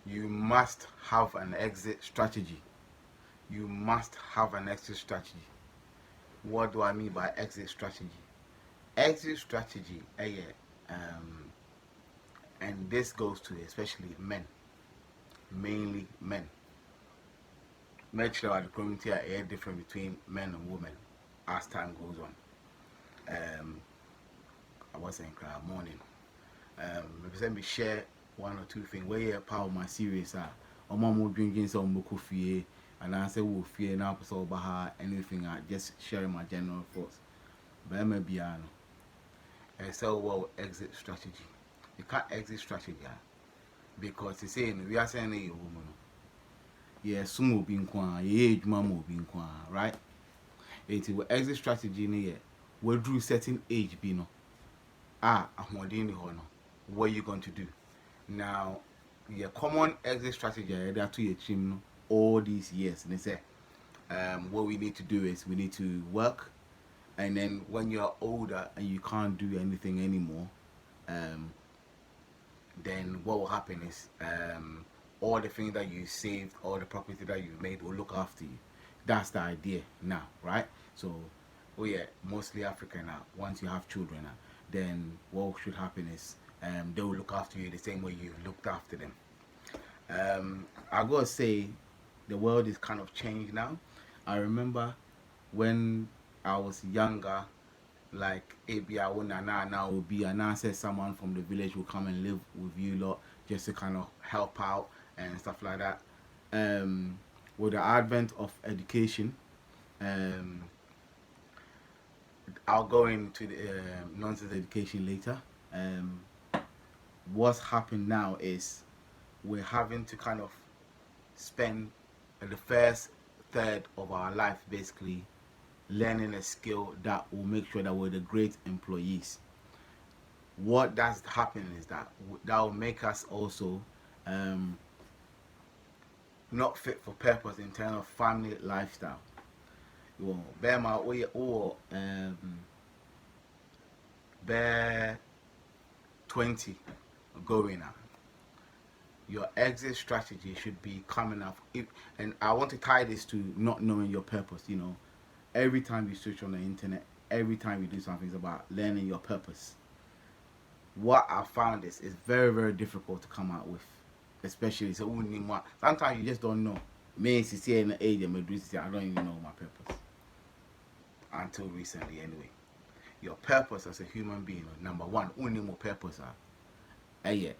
you must have an exit strategy. You must have an exit strategy. What do I mean by exit strategy? Exit strategy, um, and this goes to especially men, mainly men. Make sure the community are different between men and women as time goes on. Um, I was saying morning. Represent me share one or two things. Where you power my serious are. Or mom drinking some coffee, and I say we'll fear now so baha anything. I just sharing my general thoughts. But I'm a piano. And so well exit strategy. You can't exit strategy because it's saying we are saying a woman. Yeah, some will be in kwa, yeah, age mom will be in kwa, right? It will exit strategy in here. We drew certain age be no. I'm what are you going to do? Now, your common exit strategy that to your team all these years. And they say, what we need to do is we need to work, and then when you're older and you can't do anything anymore, um, then what will happen is all the things that you saved, all the property that you made will look after you. That's the idea now, right? So, oh yeah, mostly African now. Once you have children now, then what should happen is they will look after you the same way you looked after them. I gotta say, the world is kind of changed now. I remember when I was younger, like ABI now will be and now says someone from the village will come and live with you lot just to kind of help out and stuff like that. Um, with the advent of education, um, I'll go into the nonsense education later. Um, what's happened now is we're having to kind of spend the first third of our life basically learning a skill that will make sure that we're the great employees. What does happen is that that will make us also um, not fit for purpose in terms of family lifestyle. Well, bear my way or bear 20 going now. Your exit strategy should be coming up. And I want to tie this to not knowing your purpose. Every time you search on the internet, every time you do something, it's about learning your purpose. What I found is it's very very difficult to come out with, especially so sometimes you just don't know. Me see in the age of I don't even know my purpose until recently anyway. Your purpose as a human being, number one, only more purpose yeah.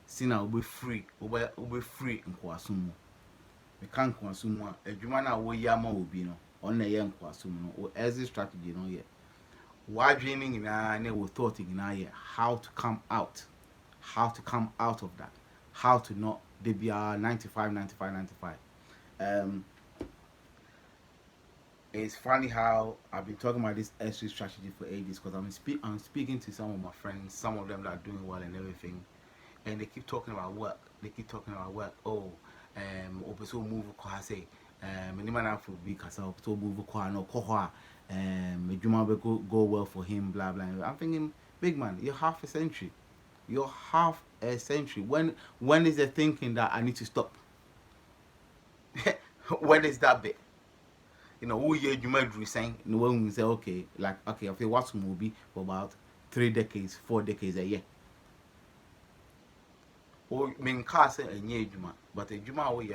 See now we be free in kwasumu. We can't kwasumu. A jumana wo yama obi no. On the young kwasumu no. Or exit strategy no yet. Why dreaming in a we thought in a how to come out. How to come out of that. How to not they be 95, 95, 95. Um it's funny how I've been talking about this exit strategy for ages because I'm speaking to some of my friends, some of them that are doing well and everything, and they keep talking about work. They keep talking about work. Oh, opeso move kwa say, many man have to be kasa opeso move kwa no kohwa, juma be go well for him, blah blah. I'm thinking, big man, you're half a century. You're half a century. When is the thinking that I need to stop? When is that bit? Who you might be saying, when we say, okay, like, okay, I feel watch movie for about 3 decades, 4 decades a year. Or mean cast a year juma, but a juma away,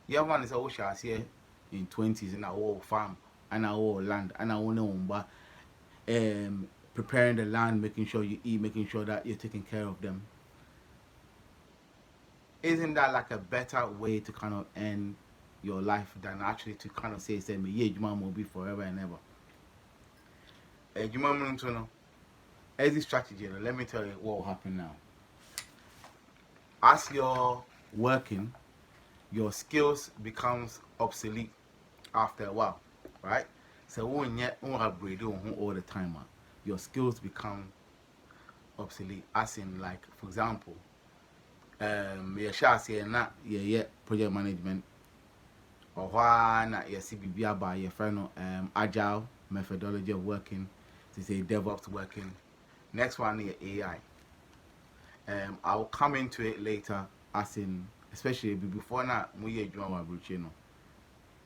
you have one is all shall here in 20s in our whole farm and our whole land and our own but preparing the land, making sure you eat, making sure that you're taking care of them. Isn't that like a better way to kind of end your life than actually to kind of say me, yeah, juma will be forever and ever. Juma no. Exit strategy, let me tell you what will happen now. As you're working, your skills becomes obsolete after a while, right? So when you upgrade all the time, your skills become obsolete. As in, like for example, your shots here not yeah project management or why not your CBB by your friend agile methodology of working, to say DevOps working. Next one is AI. I'll come into it later, as in especially before now we hear you our bruche no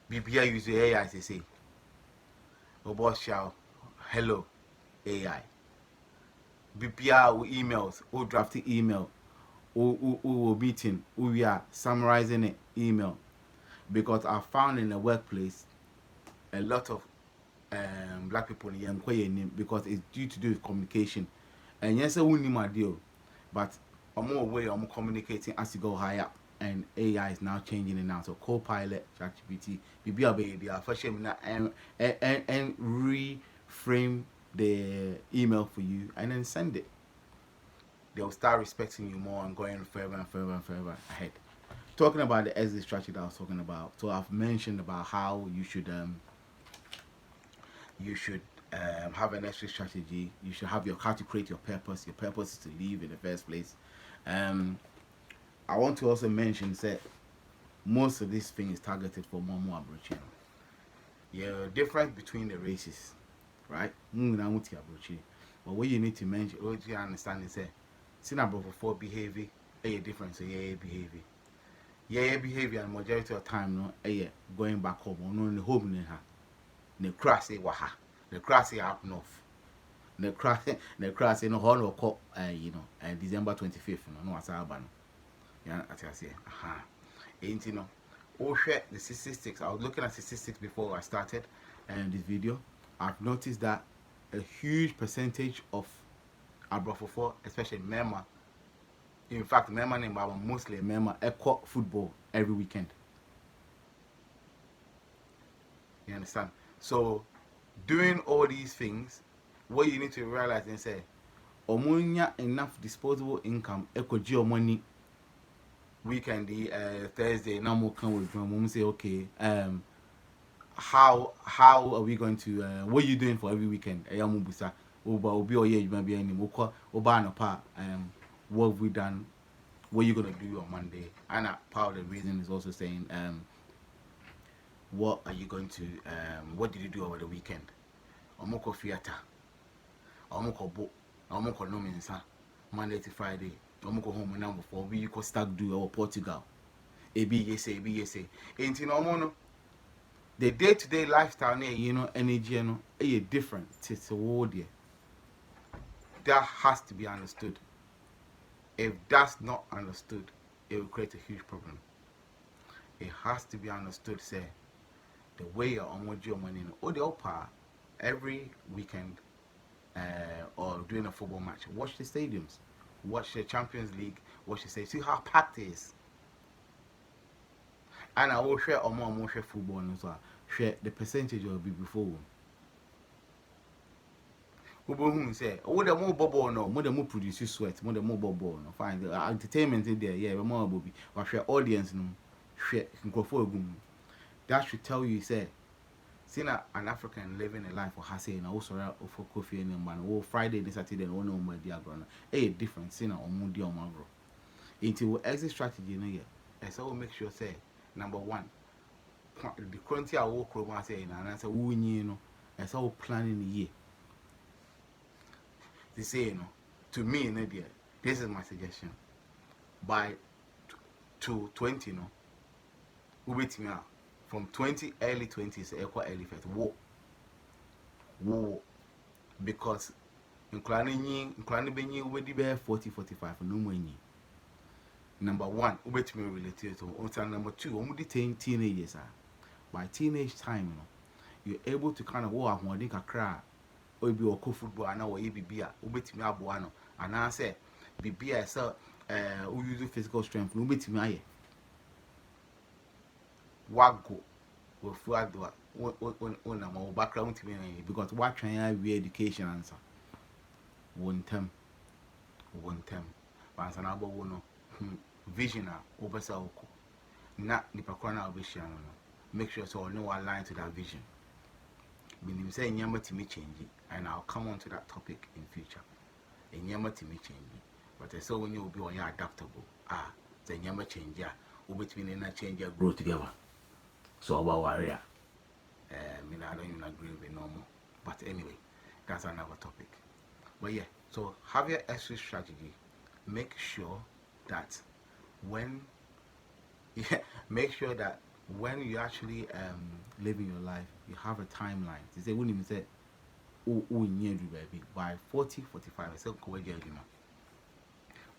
bibia use AI as they say obo shout hello AI bibia emails or drafting email or meeting we are summarizing it email because I found in the workplace a lot of black people in young because it's due to do with communication and yes I wouldn't my deal but I'm more aware I'm communicating as you go high up and AI is now changing it now so co-pilot ChatGPT BBA they are first and reframe the email for you and then send it. They'll start respecting you more and going further and further and further ahead. Talking about the exit strategy that I was talking about, so I've mentioned about how you should have an exit strategy. You should have your how to create your purpose. Your purpose is to leave in the first place. I want to also mention that most of this thing is targeted for more Aboriginal. Yeah, difference between the races, right? But what you need to mention, what you understand is that since for behavior, a difference, so yeah, behavior. Yeah, behavior and majority of time no, going back home, or no, in the home in her. The crass waha, the crass up north. The crass in the horn or cop, December 25th, no, what's our yeah, as I say, ain't you know, oh, share the statistics. I was looking at statistics before I started this video. I've noticed that a huge percentage of Abrafofo, especially Mema, in fact, Mema name mostly Mema, echo football every weekend. You understand? So, doing all these things, what you need to realize and say, Omunya enough disposable income, echo geo money weekend, Thursday, now more come with them. Say, okay, how are we going to what are you doing for every weekend? Ayamubusa, Obi or yeah, you might be any Moko, Obana Pa, what have we done? What are you gonna do on Monday? And part of the reason is also saying, what are you going to what did you do over the weekend? Omoko theater, Omoko book, Omoko no mensa, Monday to Friday, Omoko home and number 4, we could start do or Portugal. ABSA. Ain't you know the day-to-day lifestyle energy different it's a word here that has to be understood. If that's not understood, it will create a huge problem. It has to be understood, say the way you're on your money or the upper every weekend or during a football match, watch the stadiums, watch the Champions League, watch the stadium, see how packed it is. And I will share or more share football as well. Share the percentage will be before. Who say, oh, the more bubble no, more the more produce sweat, more the more bubble no. Fine, the entertainment in there, yeah, more bobby. Or share audience no, share go for that should tell you, say, seeing an African living a life for Hase and also for coffee and man, oh, Friday, this Saturday, and one on my diagram. Different, seeing on Moody or Magro. Into exit strategy in a year, and so make sure, say, number one, the quantity I walk over saying, and answer, who you know, and so planning the year. They say, to me, Nadia, this is my suggestion. By 20, we wait me out. From 20, early 20s, early 50s, war. Because inclining being already bear 40, 45, no more. Number one, wait me related to. Number two, only teenagers. By teenage time, you're able to kind of walk one day, cry. Or be or football and now be beer, ubet me abuano, and I say, be beer, sir, who use physical strength, ubet me. Wago will flag on a background to me because what can I be education answer? One term. Once an abo no vision over so not the Pacona vision. Make sure so no align to that vision. Meaning saying yammer to me changing, and I'll come on to that topic in future. And yammer to me changing, but I saw when you will be on your adaptable. The yammer change, yeah, between and a change grow together. So about warrior. I don't even agree with normal. But anyway, that's another topic. But yeah, so have your exit strategy. Make sure that when Yeah, make sure that when you actually living your life, you have a timeline. To say when you say, oh, near you baby by 40, 45, I say go away, you know.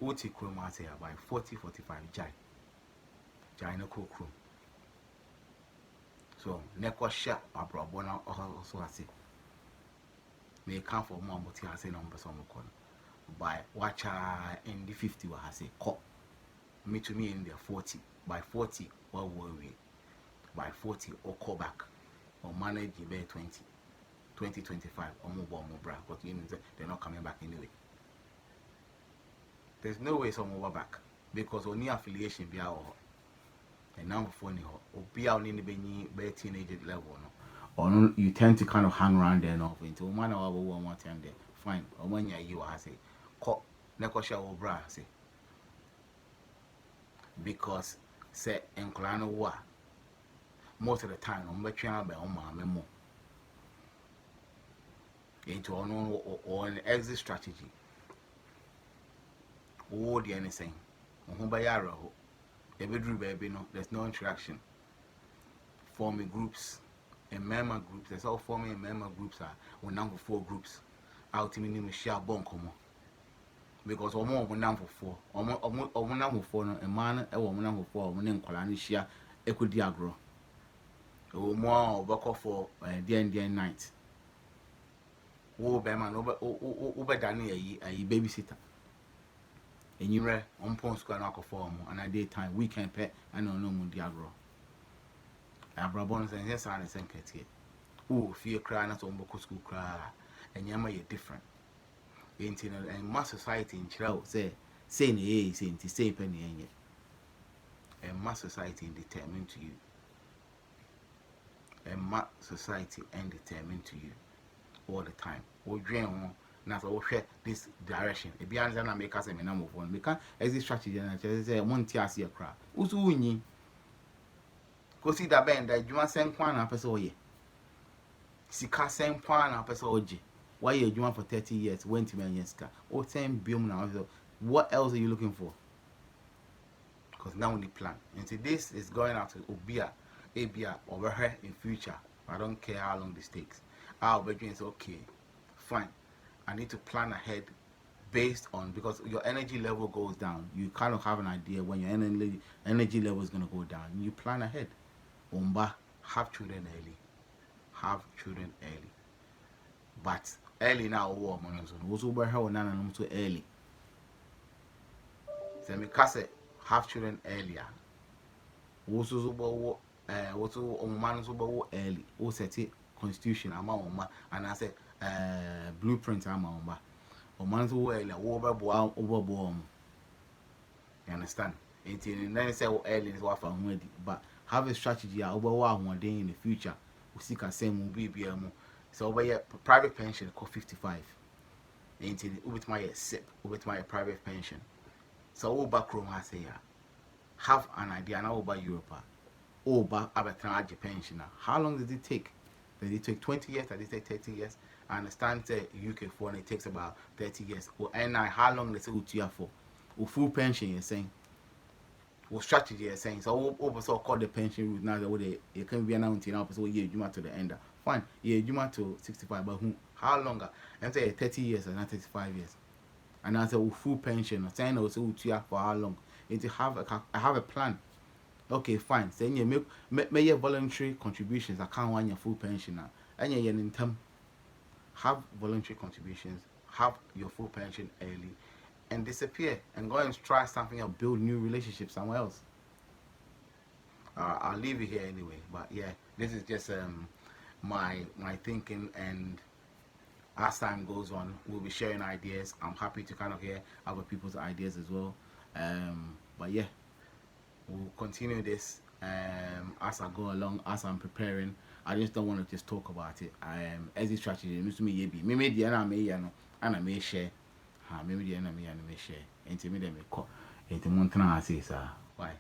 Oh, take room by 40, 45, jai no cook room. So, neko shot my brother also I say. May come for more, but I say number some corner. By watch in the 50, I say, cop. Me to me in the 40. By 40, what were we? By 40, or call back. Or manage by 20. 2025 or more bra, but you know they're not coming back anyway. There's no way some over back because only affiliation be our and now before ni or be out in the be teenage level no. Or no, you tend to kind of hang around there enough into one hour one time there. Fine. Or when you are say cop neko share bra say because say enklano wa most of the time on between be on my memo into or an exit strategy. Oh, the anything. Baby, no, there's no interaction. Forming groups and member groups. There's all forming member groups are one number 4 groups. Ultimately, we share bon come because one number 4, one number 4, no, a man, a woman number 4, one in Colani share equity agro. Or more work for the night. Oh, Beman, over Danny, a babysitter. And you read on Pond Square Knock form and a daytime weekend pet and no more diagro. Abrabons and yes, I send Katie. Oh, fear cry not on book school cry, and Yama you different. Ain't in a mass society in Chile, say, nay, saying to say penny and yet. And mass society determined to you. And mass society and determined to you all the time. Or dream on. Now, so share this direction. If you understand, make us a number of one. We can't exit strategy and I say, one tear see a crowd. Who's winning? Go see that band that you want send one up as all ye. Sika send one up as all ye. Why you doing for 30 years? 20 years? Or 10 billion now. What else are you looking for? Because now we plan. And so this is going out to Obia, Abia, over here in future. I don't care how long this takes. I'll be doing okay, fine. I need to plan ahead based on because your energy level goes down. You kind of have an idea when your energy level is going to go down. You plan ahead. Umba, have children early. Have children early. But early now, woman, also over here, and so early. So, because have children earlier. Also, man, so early. Also, set constitution, and I said, blueprint, or man's earlier, over. You understand? And then say early is what I'm ready. But have a strategy over one day in the future. We see can say be so over here private pension called 55. Until with my SIP, with my private pension. So all back room I say have an idea now about Europe. Over about pension. How long did it take? Did it take 20 years? Did it take 30 years? I understand the UK for it takes about 30 years. And how long does it take for? Full pension, you're saying? Or strategy is saying so over so call the pension route now the way it can be announced now so yeah you to the end fine yeah you to 65 but how longer and say 30 years and not 35 years and I say full pension saying also for how long and to have a plan okay fine saying you make your voluntary contributions I can't want your full pension now and you're in term have voluntary contributions have your full pension early and disappear and go and try something or build new relationships somewhere else. I'll leave it here anyway. But yeah, this is just my thinking, and as time goes on, we'll be sharing ideas. I'm happy to kind of hear other people's ideas as well. But yeah, we'll continue this as I go along, as I'm preparing. I just don't want to just talk about it. Exit strategy. Me me the na me no, and I may share. Ha me the na me and me share. Enti me dem call. Enti mo ntena ase sa. Why?